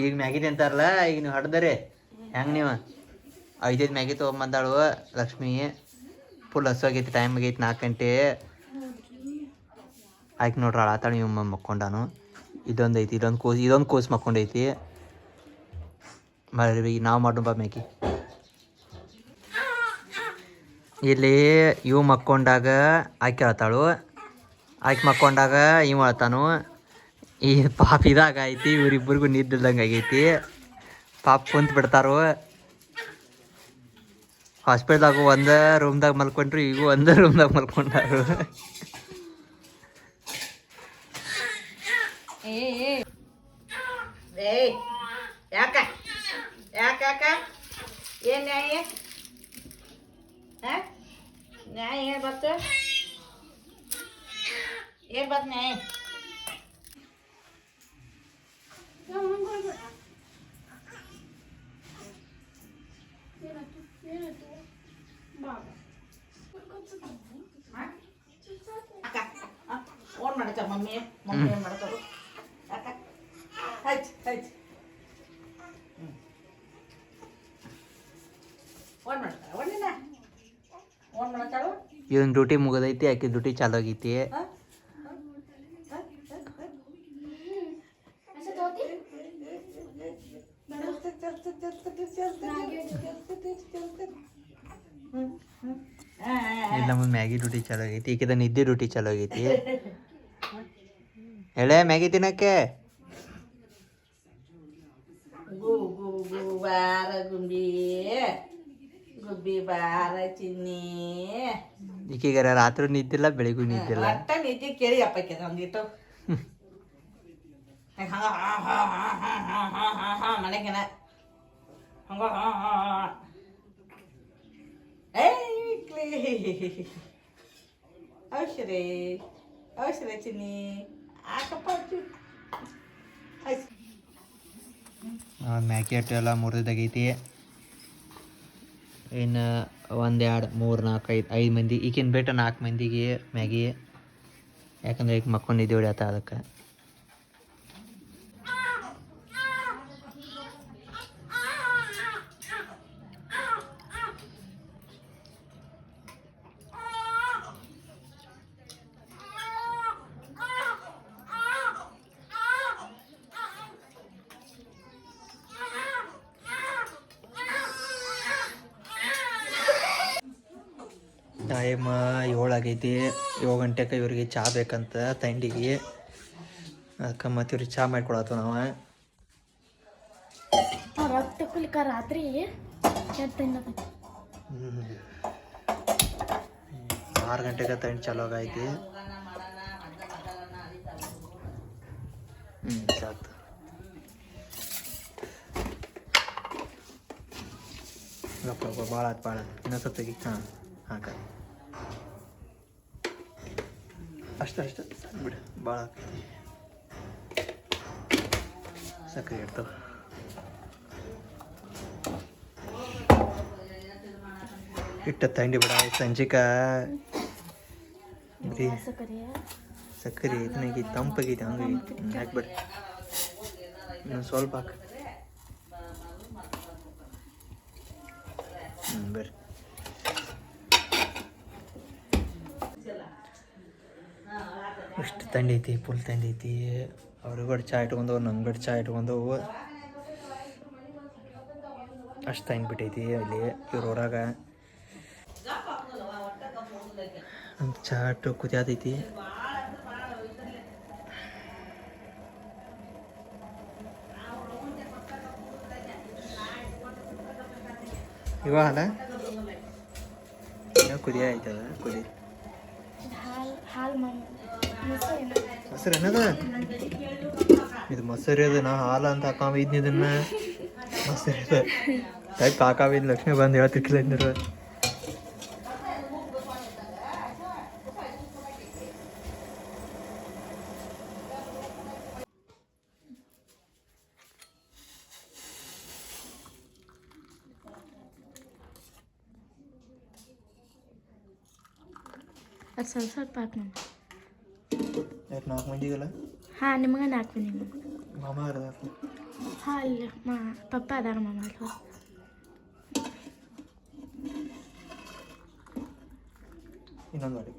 ಈಗ ಮ್ಯಾಗಿ ತಿಂತಾರಲ್ಲ ಈಗ ನೀವು ಹಡ್ದರಿ ಹೆಂಗೆ ನೀವು 5 ಮ್ಯಾಗಿ ತೊಗೊಂಬಂದಾಳು ಲಕ್ಷ್ಮಿ ಫುಲ್ ಹಸು ಆಗೈತಿ ಟೈಮ್ ಆಗೈತಿ 4 ಗಂಟೆ ಆಯ್ಕೆ ನೋಡ್ರಿ ಆತಾಳು ಇವ್ ಮಕ್ಕೊಂಡಾನು ಇದೊಂದು ಐತಿ ಇದೊಂದು ಕೋಸು ಮಕ್ಕೊಂಡೈತಿ ಬರ್ರಿ ನಾವು ಮಾಡೋಣ ಮ್ಯಾಗಿ ಇಲ್ಲಿ ಇವು ಮಕ್ಕೊಂಡಾಗ ಆಕೆ ಹೇಳ್ತಾಳು ಆಕೆ ಮಕ್ಕೊಂಡಾಗ ಇವ್ ಹೇಳ್ತಾನು ಈ ಪಾಪ ಇದಾಗ ಐತಿ ಇವ್ರಿಬ್ಬರಿಗೂ ನಿದ್ದಿಲ್ದಂಗೆ ಆಗೈತಿ ಪಾಪ ಕುಂತ ಬಿಡ್ತಾರು ಹಾಸ್ಪಿಟ್ಲಾಗು ಒಂದೇ ರೂಮ್ದಾಗ ಮಲ್ಕೊಂಡ್ರು ಈಗ ಒಂದೇ ರೂಮ್ದಾಗ ಮಲ್ಕೊಂಡಾರು ಯಾಕ ಯಾಕ ಯಾಕ ಏನು ನ್ಯಾಯ ನ್ಯಾಯ ಏನು ಬರ್ತ ಏನು ಬರ್ತ ನ್ಯಾಯ ಫೋನ್ ಮಾಡಕ್ಕ ಮಮ್ಮಿ ಮಮ್ಮಿ ಏನು ಮಾಡ್ತಾರು ಅಕ್ಕ ಆಯ್ತು ಆಯ್ತು ಫೋನ್ ಮಾಡ್ತಾರ ಒಂದಿನ ಫೋನ್ ಮಾಡ್ತಾಳು ಇವನ್ ಡ್ಯೂಟಿ ಮುಗಿದೈತಿ ಆಕೆ ಡ್ಯೂಟಿ ಚಾಲು ಆಗೈತಿ ಇಲ್ಲ ನಮ್ಮ ಮ್ಯಾಗಿ ಡ್ಯೂಟಿ ಚಾಲು ಆಗೈತಿ ಈಕಿದ ನಿದ್ದೆ ಡ್ಯೂಟಿ ಚಾಲು ಆಗೈತಿ ಹೇಳೇ ಮ್ಯಾಗಿ ತಿನ್ನಕ್ಕೆ ಬಾರ ಗುಂಬಿ ಗುಬ್ಬಿ ಬಾರ ಚಿನ್ನಿ ಈಗೀಗಾರ ರಾತ್ರಿ ನಿದ್ದಿಲ್ಲ ಬೆಳಿಗೂ ನಿದ್ದಿಲ್ಲ ಅಟ್ಟ ನಿದ್ದೆ ಕೇಳಿ ಅಪ್ಪಕ್ಕೆ ಒಂದಿಟ್ಟು ಮನೆಗೆನ ಹಂಗ ಔಷಧಿ ಔಷಧಿ ಚಿನ್ನಿ ಆಕಪ್ಪ ಮ್ಯಾಗಿ ಅಟ್ಟು ಎಲ್ಲ ಮುರಿದಾಗೈತಿ ಇನ್ನು 1 2 3 4 5 ಮಂದಿ ಈಗಿನ ಬೇಟ 4 ಮಂದಿಗೆ ಮ್ಯಾಗಿ ಯಾಕಂದ್ರೆ ಈಗ ಮಕ್ಕೊಂಡಿದ್ದೀವಿ ಹೊಡ್ಯಾತ ಅದಕ್ಕೆ ಟೈಮ್ 7 ಆಗೈತಿ 7 ಗಂಟೆಗೆ ಇವ್ರಿಗೆ ಚಹಾ ಬೇಕಂತ ತಂಡಿಗೆ ಅದಕ್ಕೆ ಮತ್ತೆ ಇವ್ರಿಗೆ ಚಹಾ ಮಾಡಿಕೊಡತ್ತವ ನಾವು ರಾತ್ರಿ 6 ಗಂಟೆಗೆ ತಂಡಿ ಚಾಲು ಆಗೈತಿ ಸಾಕು ಭಾಳ ಆಯ್ತು ಭಾಳ ಇನ್ನೊಂದ್ಸತ್ತಿಗೆ ಹಾಂ ಹಾಕ ಅಷ್ಟು ಬಿಡು ಭಾಳ ಸಕ್ಕರೆ ಇರ್ತವೆ ಇಟ್ಟ ತಂಡಿ ಬಿಡ ಸಂಜಿಕ ಬರೀ ಸಕ್ಕರೆ ಇದನ್ನಾಗಿ ತಂಪಾಗೈತೆ ಹಂಗಾಗಿ ಹಾಕ್ಬಿಡ್ರಿ ಇನ್ನೊಂದು ಸ್ವಲ್ಪ ಹಾಕ ಬರ್ರಿ ಇಷ್ಟು ತಂಡಿ ಐತಿ ಫುಲ್ ತಂಡಿ ಐತಿ ಅವ್ರಿಗಡೆ ಚಹಾ ಇಟ್ಕೊಂಡವು ನಮ್ಗಡೆ ಚಹಾ ಇಟ್ಕೊಂಡವು ಅಷ್ಟು ತಂದು ಬಿಟ್ಟೈತಿ ಅಲ್ಲಿ ಇವ್ರ ಹೊರಗ ನಮ್ಮ ಚಹಾ ಇಟ್ಟು ಕುದಿಯಾದೈತಿ ಇವಾಗ ಇನ್ನೂ ಕುದಿಯ ಆಯ್ತದ ಕುದಿ ಮೊಸರು ಏನದ ಇದು ಮೊಸರು ಅದ ನಾ ಹಾಲು ಅಂತ ಹಾಕಾವಿದ್ನಿ ಇದನ್ನ ಮೊಸರು ಅದ ಟೈಪ್ ಹಾಕಾವಿದ್ ಲಕ್ಷ್ಮಿ ಬಂದು ಹೇಳ್ತಿರ್ಕಿಲ್ಲ ಇಂದ್ರ ಅದು ಸ್ವಲ್ಪ ಹಾಕಿ ನಾನು ಯಾಕೆ 4 ಮಂದಿಗಲ್ಲ ಹಾಂ ನಿಮಗೆ 4 ಮಂದಿ ಮಾಮ ಹಾಂ ಅಲ್ಲಿ ಪಪ್ಪ ಅದಾರ ಮಾಮ ಅಲ್ಲಿ ಇನ್ನೊಂದು ಮಾಡಿ